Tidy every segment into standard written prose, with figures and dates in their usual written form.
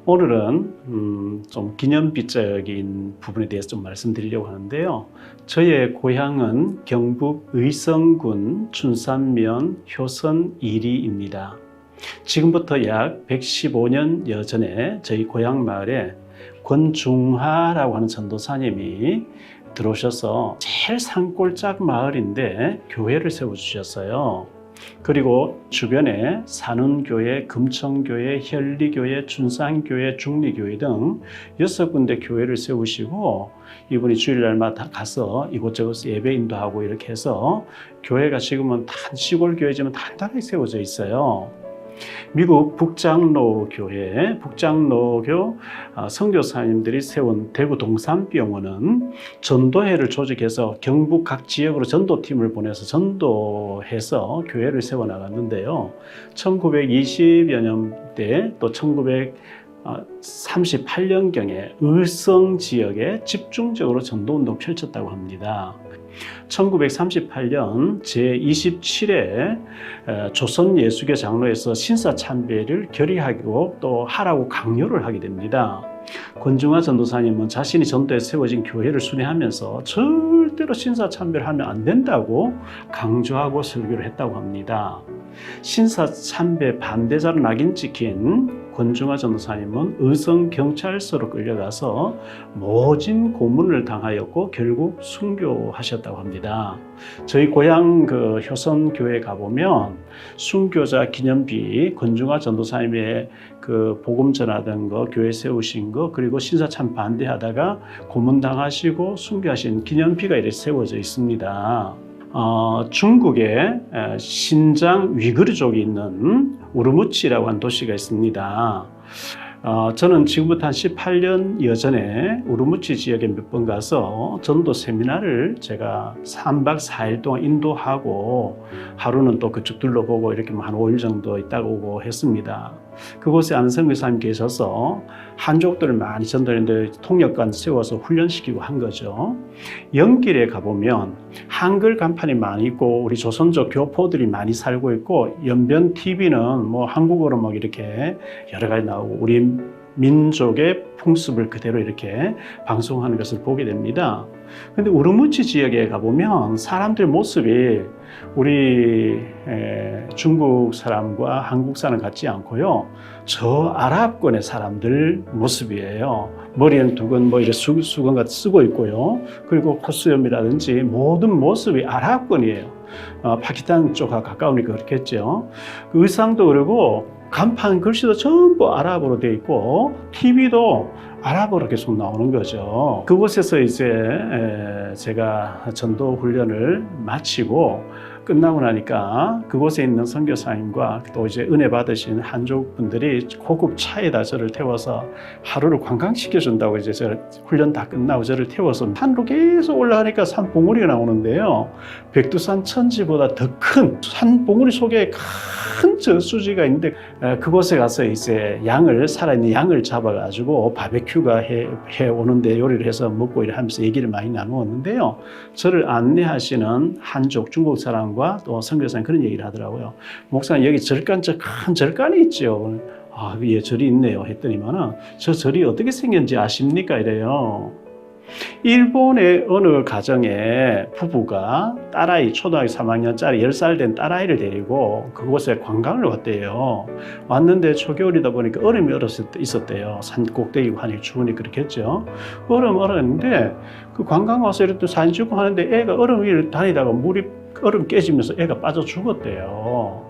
오늘은 좀 기념비적인 부분에 대해서 좀 말씀드리려고 하는데요. 저의 고향은 경북 의성군 춘산면 효선 이리입니다. 지금부터 약 115년여 전에 저희 고향 마을에 권중하라고 하는 전도사님이 들어오셔서 제일 산골짝 마을인데 교회를 세워주셨어요. 그리고 주변에 산운교회, 금청교회, 현리교회, 춘산교회, 중리교회 등 6군데 교회를 세우시고 이분이 주일날마다 가서 이곳저곳 예배 인도하고 이렇게 해서 교회가 지금은 시골 교회지만 단단하게 세워져 있어요. 미국 북장로 교회, 북장로교 선교사님들이 세운 대구 동산병원은 전도회를 조직해서 경북 각 지역으로 전도팀을 보내서 전도해서 교회를 세워 나갔는데요. 1920여 년대 또 1938년경에 의성 지역에 집중적으로 전도운동 펼쳤다고 합니다. 1938년 제27회 조선예수교 장로에서 신사참배를 결의하고 또 하라고 강요를 하게 됩니다. 권중하 전도사님은 자신이 전도에 세워진 교회를 순회하면서 절대로 신사참배를 하면 안 된다고 강조하고 설교를 했다고 합니다. 신사참배 반대자로 낙인 찍힌 권중하 전도사님은 의성경찰서로 끌려가서 모진 고문을 당하였고 결국 순교하셨다고 합니다. 저희 고향 효선교회 가보면 순교자 기념비, 권중하 전도사님의 복음 전하던 거, 교회 세우신 거, 그리고 신사참 반대하다가 고문당하시고 순교하신 기념비가 이렇게 세워져 있습니다. 중국의 신장 위구르족이 있는 우르무치라고 하는 도시가 있습니다. 저는 지금부터 한 18년여 전에 우르무치 지역에 몇 번 가서 전도 세미나를 제가 3박 4일 동안 인도하고 하루는 또 그쪽 둘러보고 이렇게 한 5일 정도 있다가 오고 했습니다. 그곳에 아는 선교사님 계셔서 한족들을 많이 전도했는데 통역관 세워서 훈련시키고 한 거죠. 연길에 가보면 한글 간판이 많이 있고 우리 조선족 교포들이 많이 살고 있고 연변 TV는 뭐 한국어로 막 이렇게 여러 가지 나오고 우리 민족의 풍습을 그대로 이렇게 방송하는 것을 보게 됩니다. 근데 우르무치 지역에 가보면 사람들 모습이 우리 중국 사람과 한국 사람 같지 않고요. 저 아랍권의 사람들 모습이에요. 머리는 두건 뭐 이렇게 수건 같이 쓰고 있고요. 그리고 콧수염이라든지 모든 모습이 아랍권이에요. 파키스탄 쪽과 가까우니까 그렇겠죠. 의상도 그러고 간판 글씨도 전부 아랍어로 되어 있고 TV도 아랍어로 계속 나오는 거죠. 그곳에서 이제 제가 전도 훈련을 마치고 끝나고 나니까 그곳에 있는 선교사님과 또 이제 은혜 받으신 한족 분들이 고급 차에다 저를 태워서 하루를 관광시켜 준다고 이제 저 훈련 다 끝나고 저를 태워서 산으로 계속 올라가니까 산 봉우리가 나오는데요. 백두산 천지보다 더 큰 산 봉우리 속에 큰 저수지가 있는데 그곳에 가서 이제 살아있는 양을 잡아가지고 바베큐가 해 오는데 요리를 해서 먹고 이래 하면서 얘기를 많이 나누었는데요. 저를 안내하시는 한족 중국 사람과 또 선교사님 그런 얘기를 하더라고요. 목사님 여기 절간 큰 절간이 있죠. 예, 절이 있네요. 했더니만은 저 절이 어떻게 생겼는지 아십니까? 이래요. 일본의 어느 가정에 부부가 딸아이 초등학교 3학년짜리 10살 된 딸아이를 데리고 그곳에 관광을 왔대요. 왔는데 초겨울이다 보니까 얼음이 있었대요. 산 꼭대기고 하니 추우니 그렇겠죠. 얼었는데 그 관광 와서 이렇게 사진 찍고 하는데 애가 얼음 위를 다니다가 얼음 깨지면서 애가 빠져 죽었대요.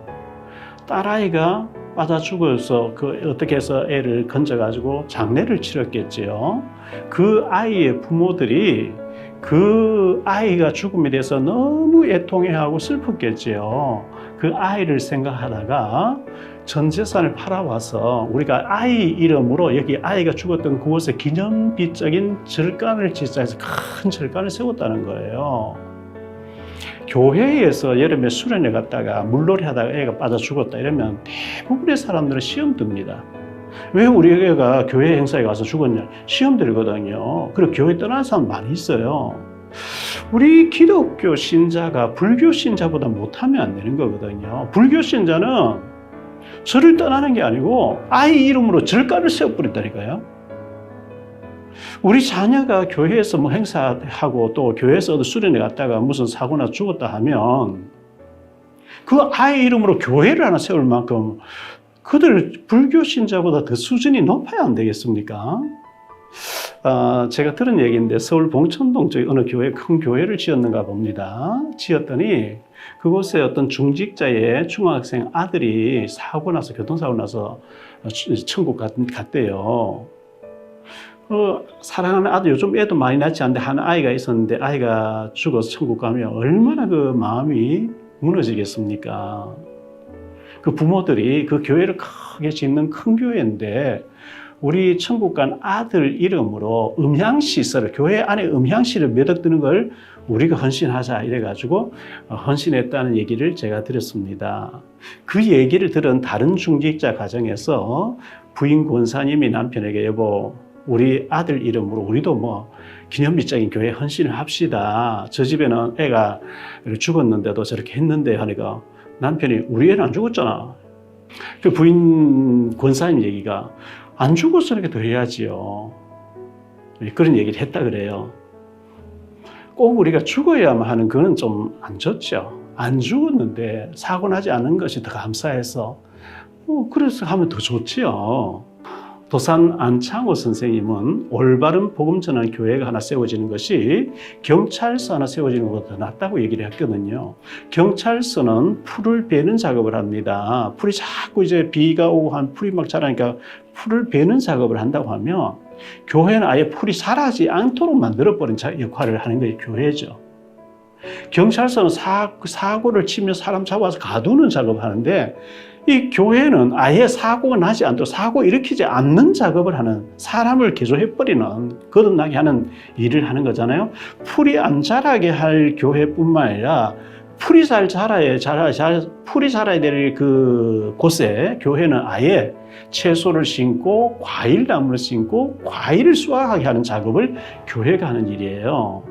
딸아이가 빠져 죽어서 어떻게 해서 애를 건져가지고 장례를 치렀겠지요. 그 아이의 부모들이 그 아이가 죽음에 대해서 너무 애통해하고 슬펐겠지요. 그 아이를 생각하다가 전 재산을 팔아와서 우리가 아이 이름으로 여기 아이가 죽었던 그곳에 기념비적인 절간을 짓자 해서 큰 절간을 세웠다는 거예요. 교회에서 여름에 수련회 갔다가 물놀이 하다가 애가 빠져 죽었다 이러면 대부분의 사람들은 시험 듭니다. 왜 우리 애가 교회 행사에 가서 죽었냐? 시험 들거든요. 그리고 교회 떠나는 사람 많이 있어요. 우리 기독교 신자가 불교 신자보다 못하면 안 되는 거거든요. 불교 신자는 절을 떠나는 게 아니고 아이 이름으로 절가를 세워버린다니까요. 우리 자녀가 교회에서 뭐 행사하고 또 교회에서 수련회 갔다가 무슨 사고나 죽었다 하면 그 아이 이름으로 교회를 하나 세울 만큼 그들 불교 신자보다 더 수준이 높아야 안 되겠습니까? 제가 들은 얘기인데 서울 봉천동 쪽에 어느 교회, 큰 교회를 지었는가 봅니다. 지었더니 그곳에 어떤 중직자의 중학생 아들이 교통사고 나서 천국 갔대요. 사랑하는 아들, 요즘 애도 많이 낳지 않는데 한 아이가 있었는데 아이가 죽어서 천국 가면 얼마나 그 마음이 무너지겠습니까? 그 부모들이 그 교회를 크게 짓는 큰 교회인데 우리 천국 간 아들 이름으로 음향시설을, 교회 안에 음향실을 몇 억 드는 걸 우리가 헌신하자 이래가지고 헌신했다는 얘기를 제가 들었습니다. 그 얘기를 들은 다른 중직자 가정에서 부인 권사님이 남편에게 여보, 우리 아들 이름으로 우리도 뭐 기념비적인 교회 헌신을 합시다. 저 집에는 애가 죽었는데도 저렇게 했는데 하니까 남편이 우리 애는 안 죽었잖아. 그 부인 권사님 얘기가 안 죽었으니까 더 해야지요. 그런 얘기를 했다 그래요. 꼭 우리가 죽어야만 하는 그건 좀 안 좋죠. 안 죽었는데 사고 나지 않은 것이 더 감사해서 그래서 하면 더 좋지요. 도산 안창호 선생님은 올바른 복음 전환 교회가 하나 세워지는 것이 경찰서 하나 세워지는 것보다 더 낫다고 얘기를 했거든요. 경찰서는 풀을 베는 작업을 합니다. 풀이 자꾸 이제 비가 오고 한 풀이 막 자라니까 풀을 베는 작업을 한다고 하면 교회는 아예 풀이 자라지 않도록 만들어버린 역할을 하는 게 교회죠. 경찰서는 사고를 치며 사람 잡아서 가두는 작업을 하는데 이 교회는 아예 사고가 나지 않도록 사고 일으키지 않는 작업을 하는, 사람을 개조해버리는, 거듭나게 하는 일을 하는 거잖아요. 풀이 안 자라게 할 교회뿐만 아니라 풀이 풀이 자라야 될 그 곳에 교회는 아예 채소를 심고 과일나무를 심고 과일을 수확하게 하는 작업을 교회가 하는 일이에요.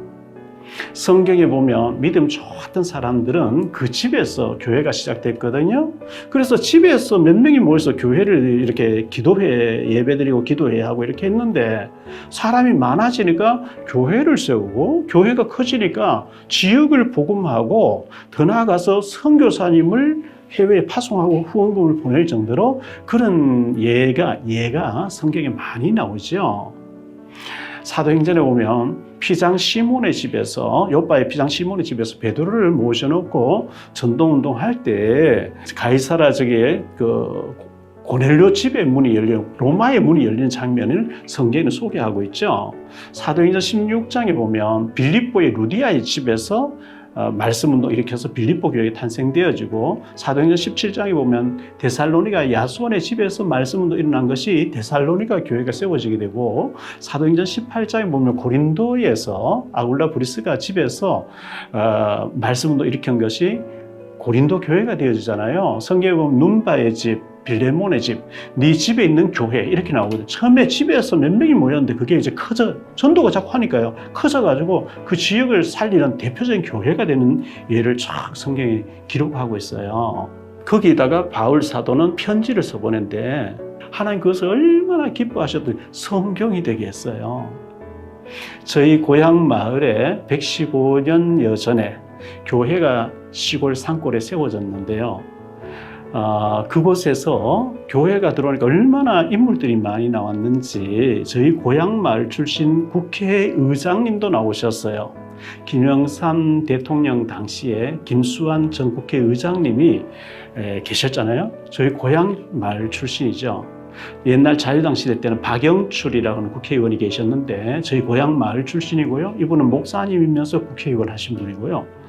성경에 보면 믿음 좋았던 사람들은 그 집에서 교회가 시작됐거든요. 그래서 집에서 몇 명이 모여서 교회를 이렇게 기도회 예배드리고 기도회 하고 이렇게 했는데 사람이 많아지니까 교회를 세우고 교회가 커지니까 지역을 복음하고 더 나아가서 선교사님을 해외에 파송하고 후원금을 보낼 정도로 그런 예가 성경에 많이 나오죠. 사도행전에 보면 피장 시몬의 집에서, 요바의 피장 시몬의 집에서 베드로를 모셔놓고 전도운동할 때 가이사라 쪽에 그 고넬료 집의 문이 열리는, 로마의 문이 열리는 장면을 성경에 소개하고 있죠. 사도행전 16장에 보면 빌립보의 루디아의 집에서 말씀운동 일으켜서 빌립보 교회가 탄생되어지고, 사도행전 17장에 보면 데살로니가 야손의 집에서 말씀운동 일어난 것이 데살로니가 교회가 세워지게 되고, 사도행전 18장에 보면 고린도에서 아굴라 브리스가 집에서 말씀운동 일으킨 것이 고린도 교회가 되어지잖아요. 성경에 보면 눈바의 집, 빌레몬의 집, 네 집에 있는 교회 이렇게 나오거든요. 처음에 집에서 몇 명이 모였는데 그게 이제 전도가 자꾸 하니까요. 커져가지고 그 지역을 살리는 대표적인 교회가 되는 예를 쫙 성경에 기록하고 있어요. 거기다가 바울 사도는 편지를 써보낸데 하나님 그것을 얼마나 기뻐하셨더니 성경이 되게 했어요. 저희 고향 마을에 115년여 전에 교회가 시골 산골에 세워졌는데요. 그곳에서 교회가 들어오니까 얼마나 인물들이 많이 나왔는지 저희 고향 마을 출신 국회의장님도 나오셨어요. 김영삼 대통령 당시에 김수환 전 국회의장님이 계셨잖아요. 저희 고향 마을 출신이죠. 옛날 자유당 시대 때는 박영출이라고 하는 국회의원이 계셨는데 저희 고향 마을 출신이고요. 이분은 목사님이면서 국회의원 하신 분이고요.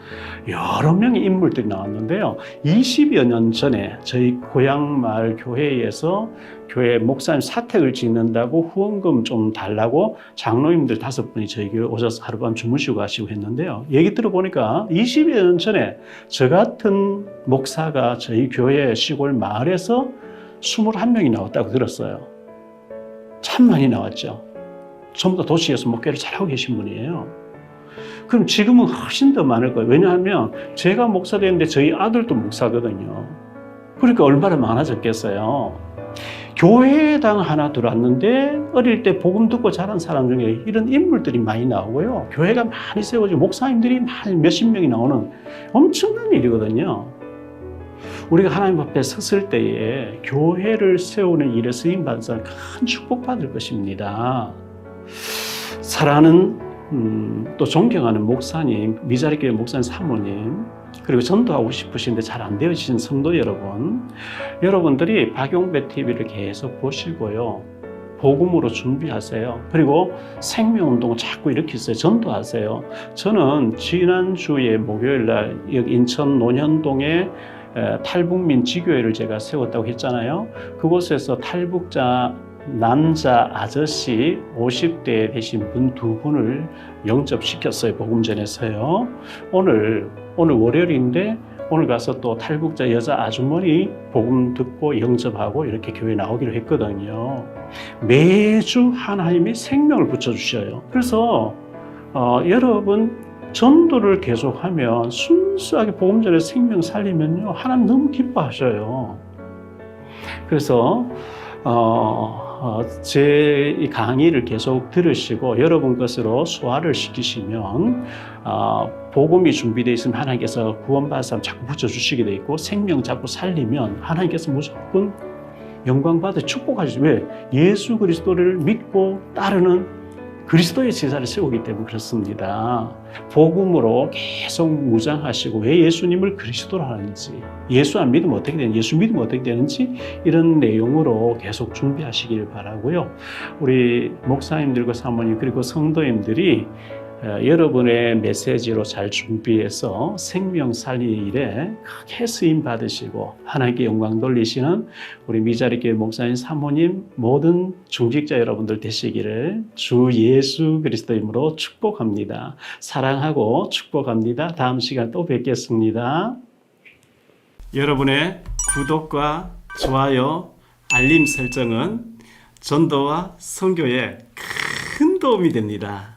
여러 명의 인물들이 나왔는데요. 20여 년 전에 저희 고향 마을 교회에서 교회 목사님 사택을 짓는다고 후원금 좀 달라고 장로님들 5분이 저희 교회 오셔서 하룻밤 주무시고 가시고 했는데요. 얘기 들어보니까 20여 년 전에 저 같은 목사가 저희 교회 시골 마을에서 21명이 나왔다고 들었어요. 참 많이 나왔죠. 전부 다 도시에서 목회를 잘하고 계신 분이에요. 그럼 지금은 훨씬 더 많을 거예요. 왜냐하면 제가 목사 되는데 저희 아들도 목사거든요. 그러니까 얼마나 많아졌겠어요. 교회당 하나 들어왔는데 어릴 때 복음 듣고 자란 사람 중에 이런 인물들이 많이 나오고요. 교회가 많이 세워지고 목사님들이 몇십 명이 나오는 엄청난 일이거든요. 우리가 하나님 앞에 섰을 때에 교회를 세우는 일에 쓰임받은 사람 큰 축복받을 것입니다. 사랑하는 또 존경하는 목사님, 미자리교회 목사님 사모님, 그리고 전도하고 싶으신데 잘 안 되어지신 성도 여러분, 여러분들이 박용배 TV를 계속 보시고요. 복음으로 준비하세요. 그리고 생명운동을 자꾸 일으키세요. 전도하세요. 저는 지난주에 목요일날 여기 인천 논현동에 탈북민 지교회를 제가 세웠다고 했잖아요. 그곳에서 탈북자 남자 아저씨 50대 되신 분 2분을 영접시켰어요. 복음전에서요. 오늘 월요일인데 오늘 가서 또 탈북자 여자 아주머니 복음 듣고 영접하고 이렇게 교회 나오기로 했거든요. 매주 하나님이 생명을 붙여주셔요. 그래서 여러분 전도를 계속하면 순수하게 복음전에 생명 살리면요 하나님 너무 기뻐하셔요. 그래서 제 강의를 계속 들으시고 여러분 것으로 소화를 시키시면 복음이 준비되어 있으면 하나님께서 구원받은 사람 자꾸 붙여주시게 되어 있고 생명 자꾸 살리면 하나님께서 무조건 영광받아 축복하시죠. 왜? 예수 그리스도를 믿고 따르는 그리스도의 제사를 세우기 때문에 그렇습니다. 복음으로 계속 무장하시고 왜 예수님을 그리스도로 하는지, 예수 안 믿으면 어떻게 되는지, 예수 믿으면 어떻게 되는지 이런 내용으로 계속 준비하시길 바라고요. 우리 목사님들과 사모님 그리고 성도님들이 여러분의 메시지로 잘 준비해서 생명 살리는 일에 크게 쓰임 받으시고 하나님께 영광 돌리시는 우리 미자리교회 목사님 사모님 모든 중직자 여러분들 되시기를 주 예수 그리스도 이름으로 축복합니다. 사랑하고 축복합니다. 다음 시간 또 뵙겠습니다. 여러분의 구독과 좋아요, 알림 설정은 전도와 선교에 큰 도움이 됩니다.